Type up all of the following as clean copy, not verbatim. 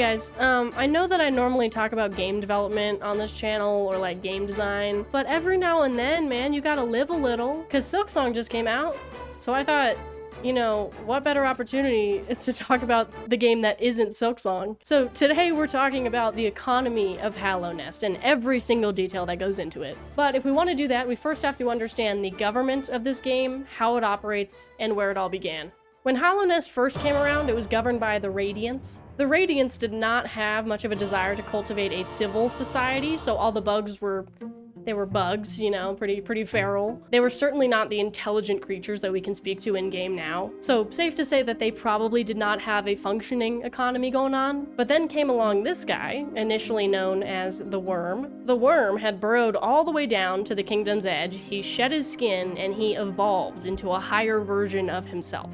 guys, I know that I normally talk about game development on this channel or like game design, but every now and then, man, you gotta live a little, cause Silksong just came out. So I thought, you know, what better opportunity to talk about the game that isn't Silksong. So today we're talking about the economy of Hallownest and every single detail that goes into it. But if we want to do that, we first have to understand the government of this game, how it operates, and where it all began. When Hallownest first came around, it was governed by the Radiants. The Radiants did not have much of a desire to cultivate a civil society, so all the bugs were bugs, you know, pretty feral. They were certainly not the intelligent creatures that we can speak to in-game now. So safe to say that they probably did not have a functioning economy going on. But then came along this guy, initially known as the Worm. The Worm had burrowed all the way down to the kingdom's edge, he shed his skin, and he evolved into a higher version of himself.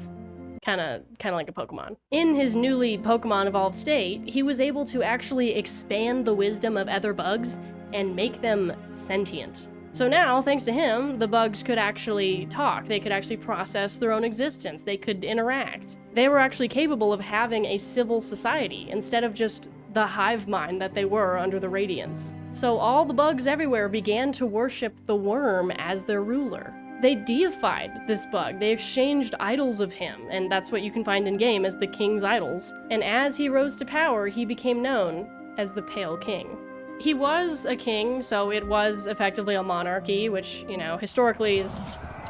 Kinda like a Pokemon. In his newly Pokemon evolved state, he was able to actually expand the wisdom of other bugs and make them sentient. So now, thanks to him, the bugs could actually talk, they could actually process their own existence, they could interact. They were actually capable of having a civil society, instead of just the hive mind that they were under the Radiants. So all the bugs everywhere began to worship the Worm as their ruler. They deified this bug, they exchanged idols of him, and that's what you can find in-game as the king's idols. And as he rose to power, he became known as the Pale King. He was a king, so it was effectively a monarchy, which, you know, historically is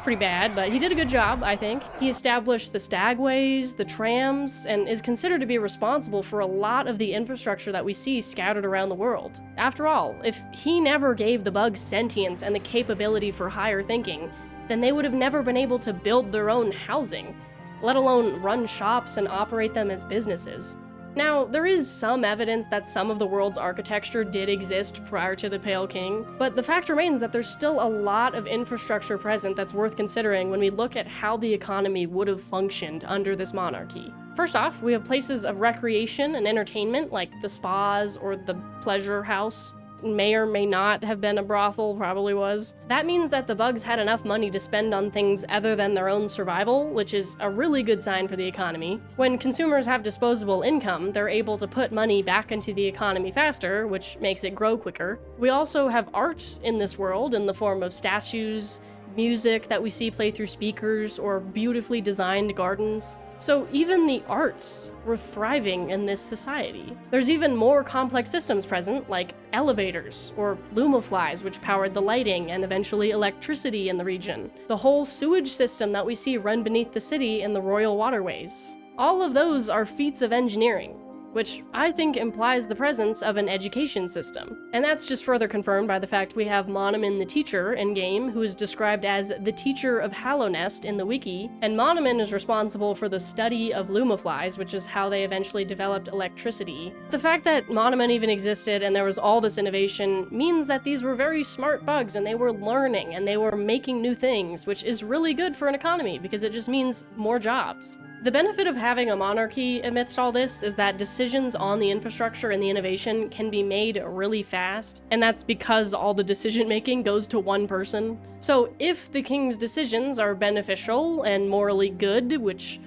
pretty bad, but he did a good job, I think. He established the stagways, the trams, and is considered to be responsible for a lot of the infrastructure that we see scattered around the world. After all, if he never gave the bugs sentience and the capability for higher thinking, then they would have never been able to build their own housing, let alone run shops and operate them as businesses. Now, there is some evidence that some of the world's architecture did exist prior to the Pale King, but the fact remains that there's still a lot of infrastructure present that's worth considering when we look at how the economy would have functioned under this monarchy. First off, we have places of recreation and entertainment like the spas or the pleasure house. May or may not have been a brothel, probably was. That means that the bugs had enough money to spend on things other than their own survival, which is a really good sign for the economy. When consumers have disposable income, they're able to put money back into the economy faster, which makes it grow quicker. We also have art in this world in the form of statues, music that we see play through speakers, or beautifully designed gardens. So even the arts were thriving in this society. There's even more complex systems present, like elevators, or lumaflies, which powered the lighting and eventually electricity in the region. The whole sewage system that we see run beneath the city in the royal waterways. All of those are feats of engineering, which I think implies the presence of an education system. And that's just further confirmed by the fact we have Monoman the teacher in-game, who is described as the teacher of Hallownest in the wiki, and Monoman is responsible for the study of lumaflies, which is how they eventually developed electricity. The fact that Monoman even existed and there was all this innovation means that these were very smart bugs and they were learning and they were making new things, which is really good for an economy because it just means more jobs. The benefit of having a monarchy amidst all this is that decisions on the infrastructure and the innovation can be made really fast, and that's because all the decision-making goes to one person. So if the king's decisions are beneficial and morally good, which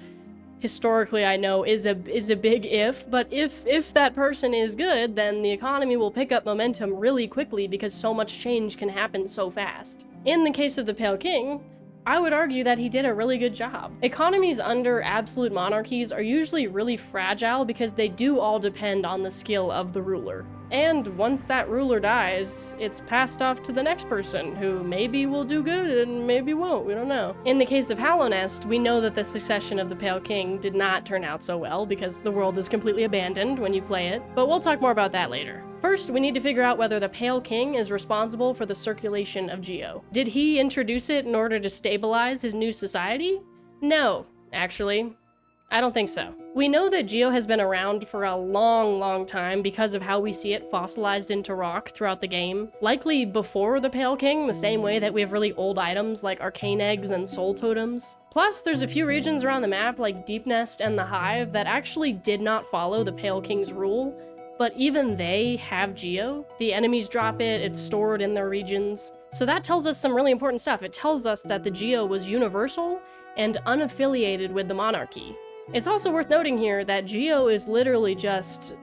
historically I know is a big if, but if that person is good, then the economy will pick up momentum really quickly because so much change can happen so fast. In the case of the Pale King, I would argue that he did a really good job. Economies under absolute monarchies are usually really fragile because they do all depend on the skill of the ruler. And once that ruler dies, it's passed off to the next person, who maybe will do good and maybe won't, we don't know. In the case of Hallownest, we know that the succession of the Pale King did not turn out so well because the world is completely abandoned when you play it, but we'll talk more about that later. First, we need to figure out whether the Pale King is responsible for the circulation of Geo. Did he introduce it in order to stabilize his new society? No, actually. I don't think so. We know that Geo has been around for a long time because of how we see it fossilized into rock throughout the game. Likely before the Pale King, the same way that we have really old items like arcane eggs and soul totems. Plus, there's a few regions around the map like Deep Nest and the Hive that actually did not follow the Pale King's rule, but even they have Geo. The enemies drop it, it's stored in their regions. So that tells us some really important stuff. It tells us that the Geo was universal and unaffiliated with the monarchy. It's also worth noting here that Geo is literally just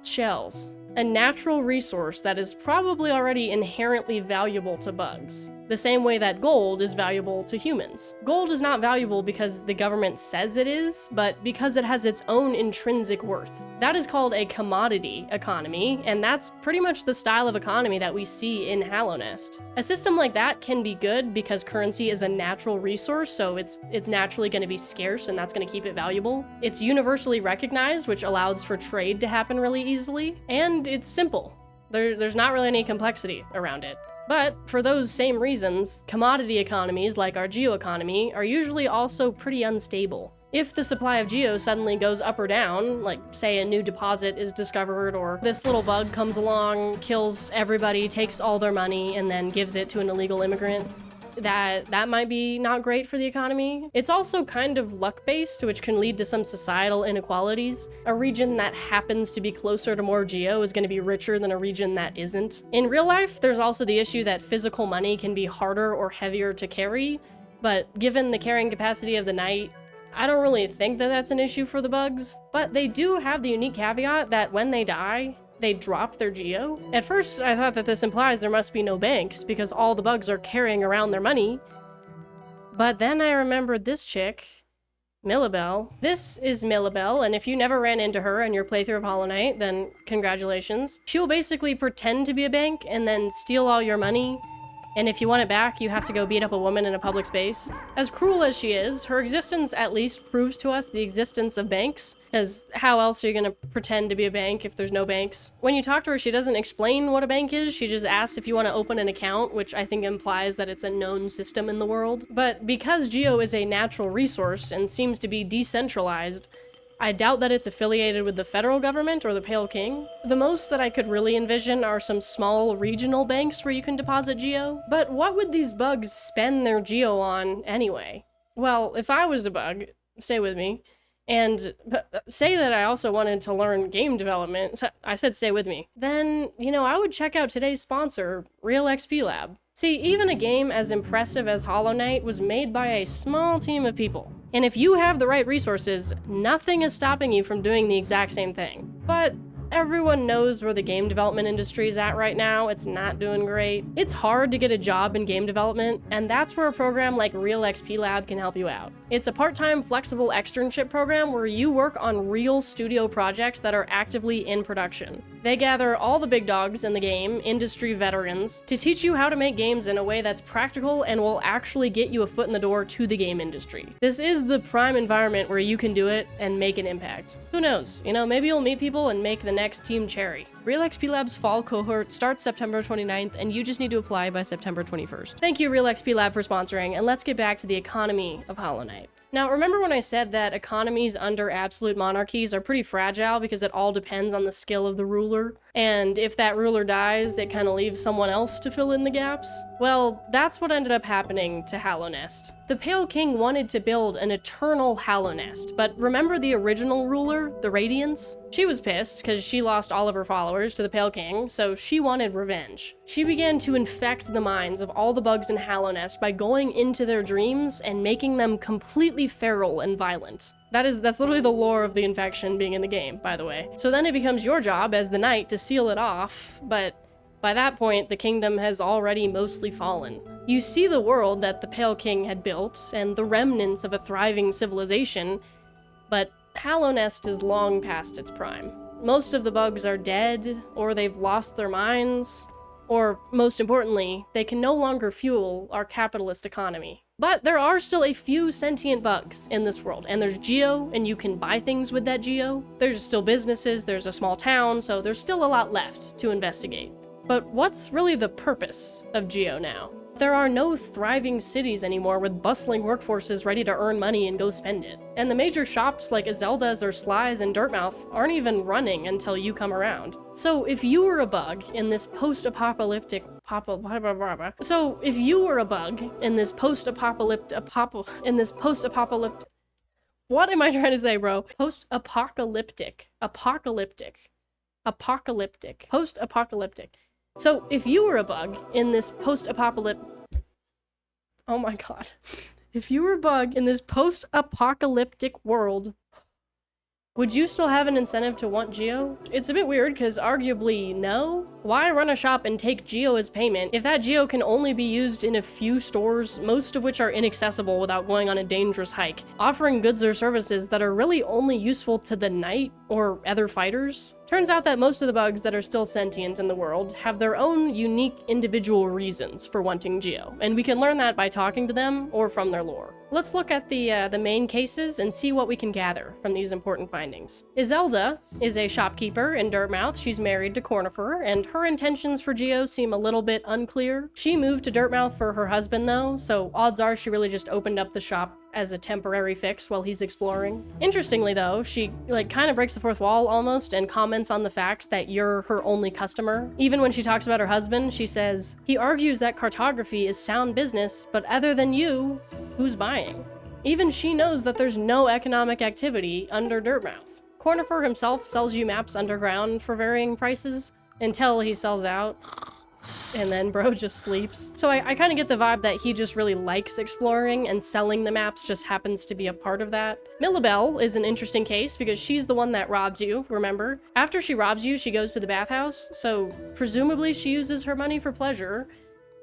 Shells. A natural resource that is probably already inherently valuable to bugs, the same way that gold is valuable to humans. Gold is not valuable because the government says it is, but because it has its own intrinsic worth. That is called a commodity economy, and that's pretty much the style of economy that we see in Hallownest. A system like that can be good because currency is a natural resource, so it's naturally going to be scarce, and that's going to keep it valuable. It's universally recognized, which allows for trade to happen really easily, and it's simple. There's not really any complexity around it. But for those same reasons, commodity economies like our geoeconomy are usually also pretty unstable. If the supply of geo suddenly goes up or down, like say a new deposit is discovered or this little bug comes along, kills everybody, takes all their money, and then gives it to an illegal immigrant, that might be not great for the economy. It's also kind of luck-based, which can lead to some societal inequalities. A region that happens to be closer to more geo is going to be richer than a region that isn't. In real life, there's also the issue that physical money can be harder or heavier to carry, but given the carrying capacity of the knight, I don't really think that that's an issue for the bugs. But they do have the unique caveat that when they die, they drop their geo. At first, I thought that this implies there must be no banks because all the bugs are carrying around their money. But then I remembered this chick, Millabelle. This is Millabelle, and if you never ran into her in your playthrough of Hollow Knight, then congratulations. She will basically pretend to be a bank and then steal all your money. And if you want it back, you have to go beat up a woman in a public space. As cruel as she is, her existence at least proves to us the existence of banks, because how else are you gonna pretend to be a bank if there's no banks? When you talk to her, she doesn't explain what a bank is, she just asks if you want to open an account, which I think implies that it's a known system in the world. But because geo is a natural resource and seems to be decentralized, I doubt that it's affiliated with the federal government or the Pale King. The most that I could really envision are some small regional banks where you can deposit geo. But what would these bugs spend their geo on anyway? Well, if I was a bug, stay with me, and say that I also wanted to learn game development, I said stay with me, then, I would check out today's sponsor, Real XP Lab. See, even a game as impressive as Hollow Knight was made by a small team of people. And if you have the right resources, nothing is stopping you from doing the exact same thing. But everyone knows where the game development industry is at right now. It's not doing great. It's hard to get a job in game development, and that's where a program like Real XP Lab can help you out. It's a part-time flexible externship program where you work on real studio projects that are actively in production. They gather all the big dogs in the game, industry veterans, to teach you how to make games in a way that's practical and will actually get you a foot in the door to the game industry. This is the prime environment where you can do it and make an impact. Who knows? Maybe you'll meet people and make the next Team Cherry. Real XP Lab's fall cohort starts September 29th, and you just need to apply by September 21st. Thank you, Real XP Lab, for sponsoring, and let's get back to the economy of Hollow Knight. Now, remember when I said that economies under absolute monarchies are pretty fragile because it all depends on the skill of the ruler? And if that ruler dies, it kind of leaves someone else to fill in the gaps? Well, that's what ended up happening to Hallownest. The Pale King wanted to build an eternal Hallownest, but remember the original ruler, the Radiance? She was pissed because she lost all of her followers to the Pale King, so she wanted revenge. She began to infect the minds of all the bugs in Hallownest by going into their dreams and making them completely feral and violent. That's literally the lore of the infection being in the game, by the way. So then it becomes your job as the knight to seal it off, but by that point, the kingdom has already mostly fallen. You see the world that the Pale King had built, and the remnants of a thriving civilization, but Hallownest is long past its prime. Most of the bugs are dead, or they've lost their minds, or, most importantly, they can no longer fuel our capitalist economy. But there are still a few sentient bugs in this world, and there's geo, and you can buy things with that geo. There's still businesses, there's a small town, so there's still a lot left to investigate. But what's really the purpose of geo now? There are no thriving cities anymore with bustling workforces ready to earn money and go spend it. And the major shops like Zelda's or Sly's and Dirtmouth aren't even running until you come around. So if you were a bug in this post-apocalyptic what am I trying to say, bro? Post-apocalyptic. Post-apocalyptic. So if you were a bug in this post-apocalyptic... Oh my god. If you were a bug in this post-apocalyptic world... Would you still have an incentive to want Geo? It's a bit weird because arguably no. Why run a shop and take Geo as payment if that Geo can only be used in a few stores, most of which are inaccessible without going on a dangerous hike, offering goods or services that are really only useful to the knight or other fighters? Turns out that most of the bugs that are still sentient in the world have their own unique individual reasons for wanting Geo, and we can learn that by talking to them or from their lore. Let's look at the main cases and see what we can gather from these important findings. Iselda is a shopkeeper in Dirtmouth. She's married to Cornifer, and her intentions for Geo seem a little bit unclear. She moved to Dirtmouth for her husband though, so odds are she really just opened up the shop as a temporary fix while he's exploring. Interestingly though, she kind of breaks the fourth wall almost and comments on the fact that you're her only customer. Even when she talks about her husband, she says, "He argues that cartography is sound business, but other than you, who's buying?" Even she knows that there's no economic activity under Dirtmouth. Cornifer himself sells you maps underground for varying prices until he sells out. And then bro just sleeps. So I kind of get the vibe that he just really likes exploring and selling the maps just happens to be a part of that. Millabelle is an interesting case because she's the one that robs you, remember? After she robs you, she goes to the bathhouse, so presumably she uses her money for pleasure,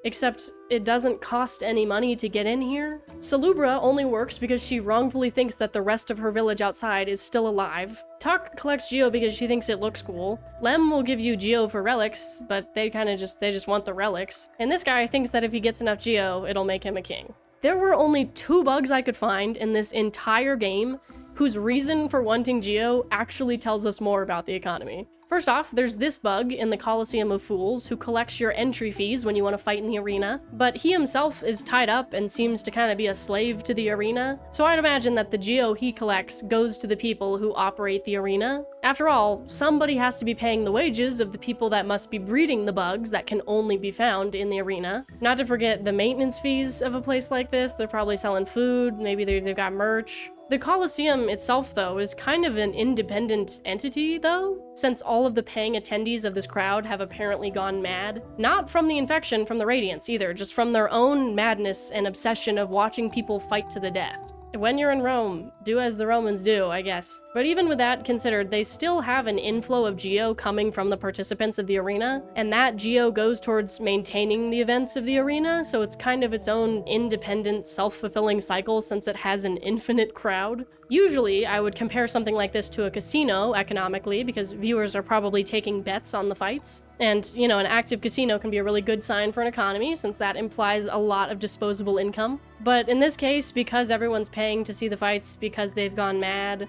except it doesn't cost any money to get in here. Salubra only works because she wrongfully thinks that the rest of her village outside is still alive. Talk collects Geo because she thinks it looks cool. Lem will give you Geo for relics, but they just want the relics. And this guy thinks that if he gets enough Geo, it'll make him a king. There were only 2 bugs I could find in this entire game whose reason for wanting Geo actually tells us more about the economy. First off, there's this bug in the Coliseum of Fools who collects your entry fees when you want to fight in the arena, but he himself is tied up and seems to kind of be a slave to the arena, so I'd imagine that the Geo he collects goes to the people who operate the arena. After all, somebody has to be paying the wages of the people that must be breeding the bugs that can only be found in the arena. Not to forget the maintenance fees of a place like this. They're probably selling food, maybe they've got merch. The Coliseum itself, though, is kind of an independent entity, though, since all of the paying attendees of this crowd have apparently gone mad. Not from the infection from the Radiance, either, just from their own madness and obsession of watching people fight to the death. When you're in Rome, do as the Romans do, I guess. But even with that considered, they still have an inflow of Geo coming from the participants of the arena, and that Geo goes towards maintaining the events of the arena, so it's kind of its own independent, self-fulfilling cycle since it has an infinite crowd. Usually, I would compare something like this to a casino economically, because viewers are probably taking bets on the fights. And, you know, an active casino can be a really good sign for an economy, since that implies a lot of disposable income. But in this case, because everyone's paying to see the fights because they've gone mad,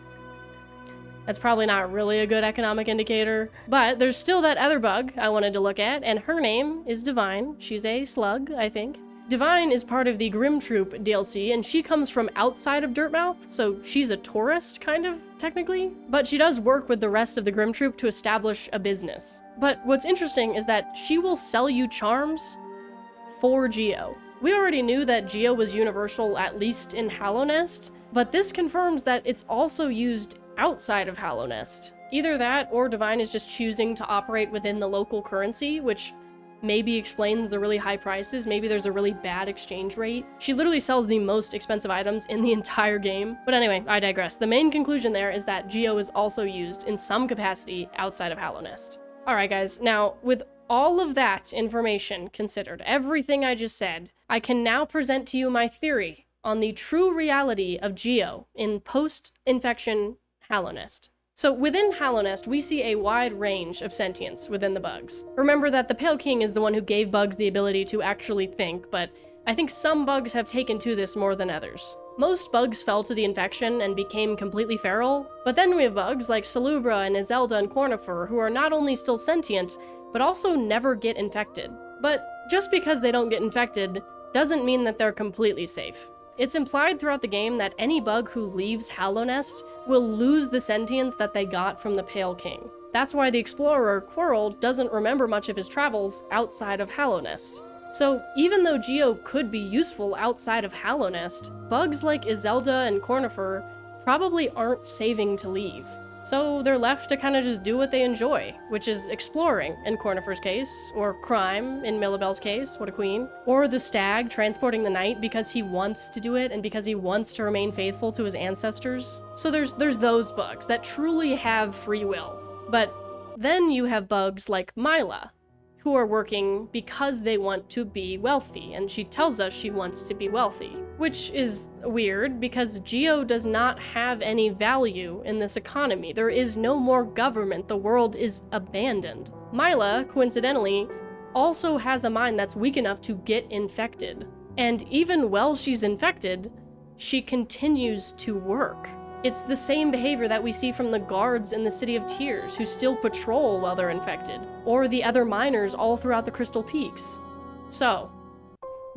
that's probably not really a good economic indicator. But there's still that other bug I wanted to look at, and her name is Divine. She's a slug, I think. Divine is part of the Grim Troop DLC, and she comes from outside of Dirtmouth, so she's a tourist, kind of, technically. But she does work with the rest of the Grim Troop to establish a business. But what's interesting is that she will sell you charms for Geo. We already knew that Geo was universal, at least in Hallownest, but this confirms that it's also used outside of Hallownest. Either that, or Divine is just choosing to operate within the local currency, which maybe explains the really high prices. Maybe there's a really bad exchange rate. She literally sells the most expensive items in the entire game. But anyway, I digress. The main conclusion there is that Geo is also used in some capacity outside of Hallownest. Alright guys, now with all of that information considered, everything I just said, I can now present to you my theory on the true reality of Geo in post-infection Hallownest. So within Hallownest, we see a wide range of sentience within the bugs. Remember that the Pale King is the one who gave bugs the ability to actually think, but I think some bugs have taken to this more than others. Most bugs fell to the infection and became completely feral, but then we have bugs like Salubra and Iselda and Cornifer who are not only still sentient, but also never get infected. But just because they don't get infected doesn't mean that they're completely safe. It's implied throughout the game that any bug who leaves Hallownest will lose the sentience that they got from the Pale King. That's why the explorer, Quirrell, doesn't remember much of his travels outside of Hallownest. So even though Geo could be useful outside of Hallownest, bugs like Iselda and Cornifer probably aren't saving to leave. So they're left to kind of just do what they enjoy, which is exploring in Cornifer's case, or crime in Millibel's case, what a queen, or the stag transporting the night because he wants to do it and because he wants to remain faithful to his ancestors. So there's those bugs that truly have free will. But then you have bugs like Mila, who are working because they want to be wealthy, and she tells us she wants to be wealthy. Which is weird, because Geo does not have any value in this economy. There is no more government, the world is abandoned. Mila, coincidentally, also has a mind that's weak enough to get infected. And even while she's infected, she continues to work. It's the same behavior that we see from the guards in the City of Tears, who still patrol while they're infected, or the other miners all throughout the Crystal Peaks. So,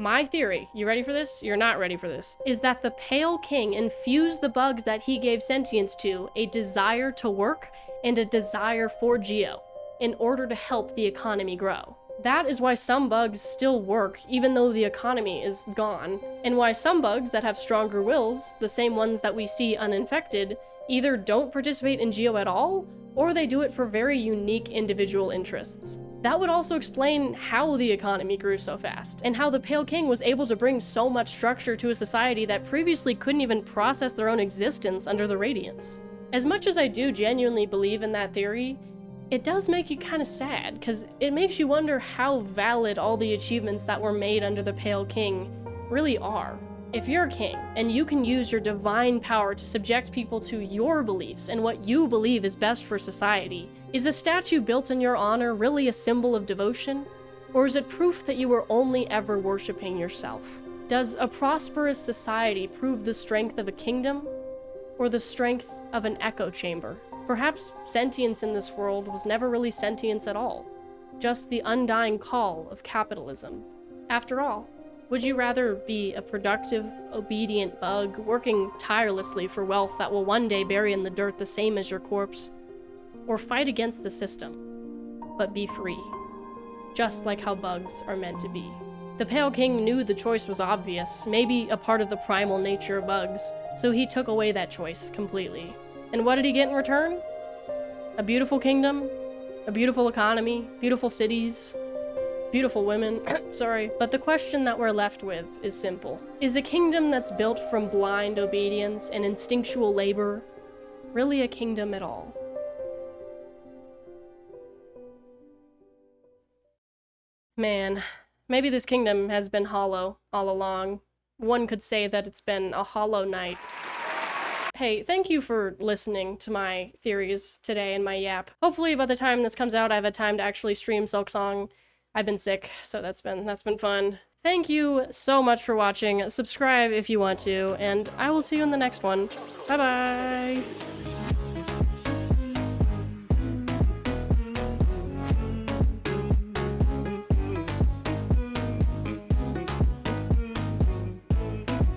my theory, you ready for this? You're not ready for this, is that the Pale King infused the bugs that he gave sentience to a desire to work and a desire for Geo in order to help the economy grow. That is why some bugs still work even though the economy is gone, and why some bugs that have stronger wills, the same ones that we see uninfected, either don't participate in Geo at all, or they do it for very unique individual interests. That would also explain how the economy grew so fast, and how the Pale King was able to bring so much structure to a society that previously couldn't even process their own existence under the Radiance. As much as I do genuinely believe in that theory, it does make you kind of sad, because it makes you wonder how valid all the achievements that were made under the Pale King really are. If you're a king, and you can use your divine power to subject people to your beliefs and what you believe is best for society, is a statue built in your honor really a symbol of devotion? Or is it proof that you were only ever worshipping yourself? Does a prosperous society prove the strength of a kingdom, or the strength of an echo chamber? Perhaps sentience in this world was never really sentience at all, just the undying call of capitalism. After all, would you rather be a productive, obedient bug, working tirelessly for wealth that will one day bury in the dirt the same as your corpse, or fight against the system, but be free, just like how bugs are meant to be? The Pale King knew the choice was obvious, maybe a part of the primal nature of bugs, so he took away that choice completely. And what did he get in return? A beautiful kingdom, a beautiful economy, beautiful cities, beautiful women. Sorry. But the question that we're left with is simple. Is a kingdom that's built from blind obedience and instinctual labor really a kingdom at all? Man, maybe this kingdom has been hollow all along. One could say that it's been a hollow night. Hey, thank you for listening to my theories today and my yap. Hopefully by the time this comes out, I've had time to actually stream Silksong. I've been sick, so that's been fun. Thank you so much for watching. Subscribe if you want to, and I will see you in the next one. Bye-bye!